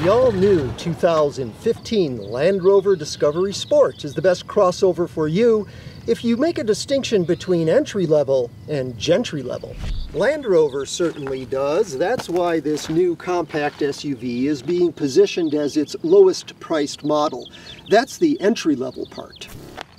The all-new 2015 Land Rover Discovery Sport is the best crossover for you if you make a distinction between entry-level and gentry-level. Land Rover certainly does. That's why this new compact SUV is being positioned as its lowest-priced model. That's the entry-level part.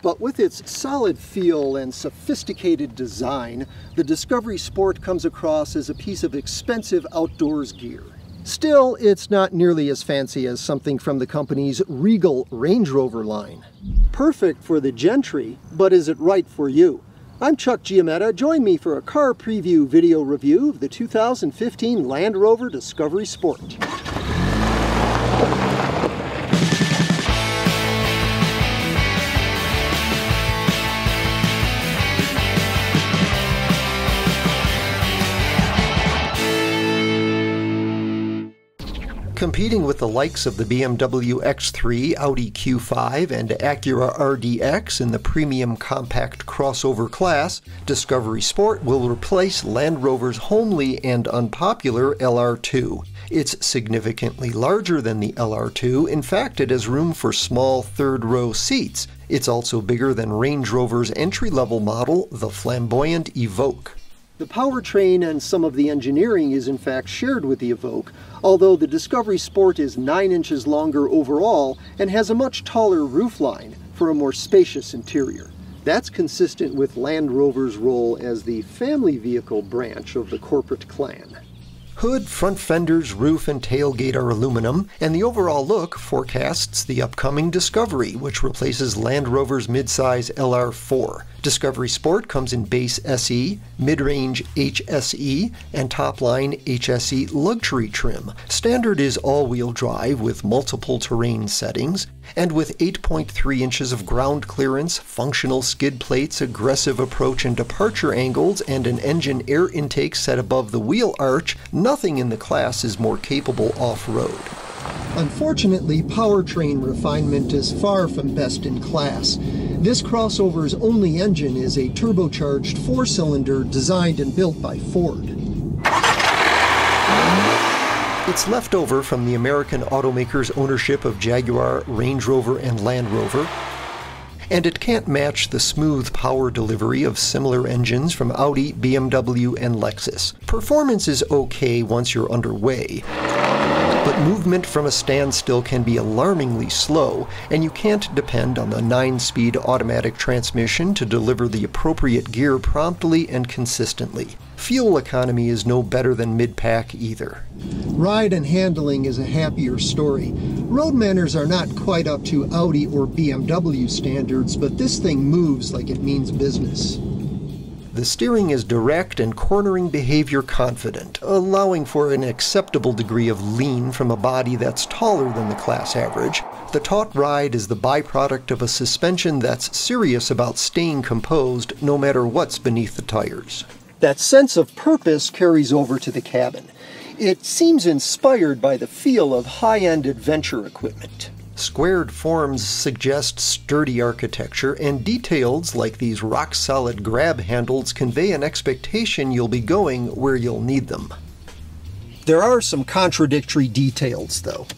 But with its solid feel and sophisticated design, the Discovery Sport comes across as a piece of expensive outdoors gear. Still, it's not nearly as fancy as something from the company's Regal Range Rover line. Perfect for the gentry, but is it right for you? I'm Chuck Giametta. Join me for a car preview video review of the 2015 Land Rover Discovery Sport. Competing with the likes of the BMW X3, Audi Q5, and Acura RDX in the premium compact crossover class, Discovery Sport will replace Land Rover's homely and unpopular LR2. It's significantly larger than the LR2. In fact, it has room for small third-row seats. It's also bigger than Range Rover's entry-level model, the flamboyant Evoque. The powertrain and some of the engineering is in fact shared with the Evoque, although the Discovery Sport is 9 inches longer overall and has a much taller roofline for a more spacious interior. That's consistent with Land Rover's role as the family vehicle branch of the corporate clan. Hood, front fenders, roof, and tailgate are aluminum, and the overall look forecasts the upcoming Discovery, which replaces Land Rover's midsize LR4. Discovery Sport comes in base SE, mid-range HSE, and top-line HSE luxury trim. Standard is all-wheel drive with multiple terrain settings, and with 8.3 inches of ground clearance, functional skid plates, aggressive approach and departure angles, and an engine air intake set above the wheel arch, nothing in the class is more capable off-road. Unfortunately, powertrain refinement is far from best in class. This crossover's only engine is a turbocharged 4-cylinder designed and built by Ford. It's left over from the American automaker's ownership of Jaguar, Range Rover, and Land Rover, and it can't match the smooth power delivery of similar engines from Audi, BMW, and Lexus. Performance is okay once you're underway, but movement from a standstill can be alarmingly slow, and you can't depend on the 9-speed automatic transmission to deliver the appropriate gear promptly and consistently. Fuel economy is no better than mid-pack either. Ride and handling is a happier story. Road manners are not quite up to Audi or BMW standards, but this thing moves like it means business. The steering is direct and cornering behavior confident, allowing for an acceptable degree of lean from a body that's taller than the class average. The taut ride is the byproduct of a suspension that's serious about staying composed no matter what's beneath the tires. That sense of purpose carries over to the cabin. It seems inspired by the feel of high-end adventure equipment. Squared forms suggest sturdy architecture, and details like these rock-solid grab handles convey an expectation you'll be going where you'll need them. There are some contradictory details, though.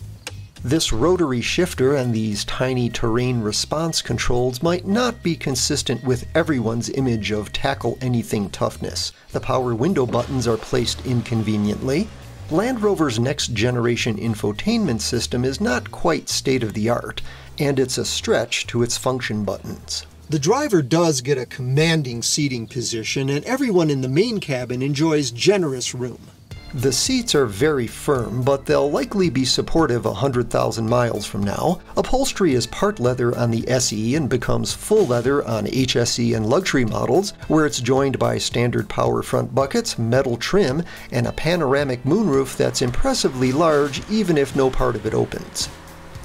This rotary shifter and these tiny terrain response controls might not be consistent with everyone's image of tackle-anything toughness. The power window buttons are placed inconveniently. Land Rover's next-generation infotainment system is not quite state-of-the-art, and it's a stretch to its function buttons. The driver does get a commanding seating position, and everyone in the main cabin enjoys generous room. The seats are very firm, but they'll likely be supportive 100,000 miles from now. Upholstery is part leather on the SE and becomes full leather on HSE and luxury models, where it's joined by standard power front buckets, metal trim, and a panoramic moonroof that's impressively large even if no part of it opens.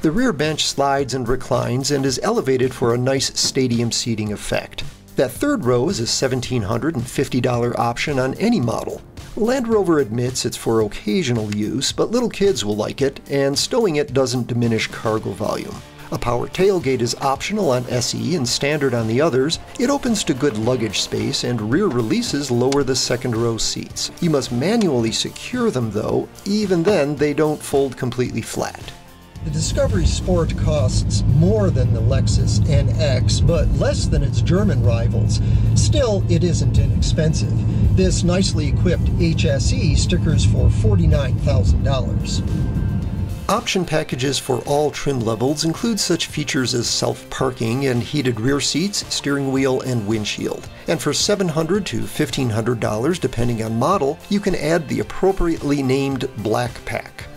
The rear bench slides and reclines and is elevated for a nice stadium seating effect. That third row is a $1,750 option on any model. Land Rover admits it's for occasional use, but little kids will like it, and stowing it doesn't diminish cargo volume. A power tailgate is optional on SE and standard on the others. It opens to good luggage space, and rear releases lower the second row seats. You must manually secure them though. Even then, they don't fold completely flat. The Discovery Sport costs more than the Lexus NX, but less than its German rivals. Still, it isn't inexpensive. This nicely equipped HSE stickers for $49,000. Option packages for all trim levels include such features as self-parking and heated rear seats, steering wheel, and windshield. And for $700 to $1,500, depending on model, you can add the appropriately named Black Pack.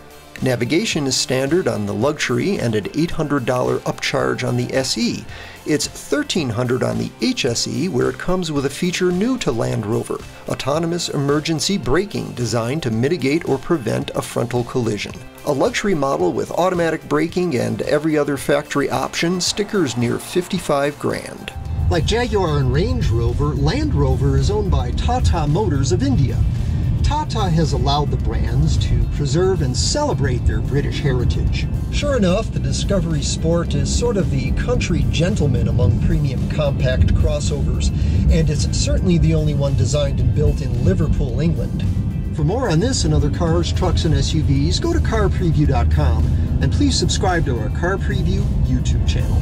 Navigation is standard on the Luxury and an $800 upcharge on the SE. It's $1,300 on the HSE, where it comes with a feature new to Land Rover: autonomous emergency braking designed to mitigate or prevent a frontal collision. A luxury model with automatic braking and every other factory option stickers near $55,000. Like Jaguar and Range Rover, Land Rover is owned by Tata Motors of India. Tata has allowed the brands to preserve and celebrate their British heritage. Sure enough, the Discovery Sport is sort of the country gentleman among premium compact crossovers, and it's certainly the only one designed and built in Liverpool, England. For more on this and other cars, trucks, and SUVs, go to carpreview.com, and please subscribe to our Car Preview YouTube channel.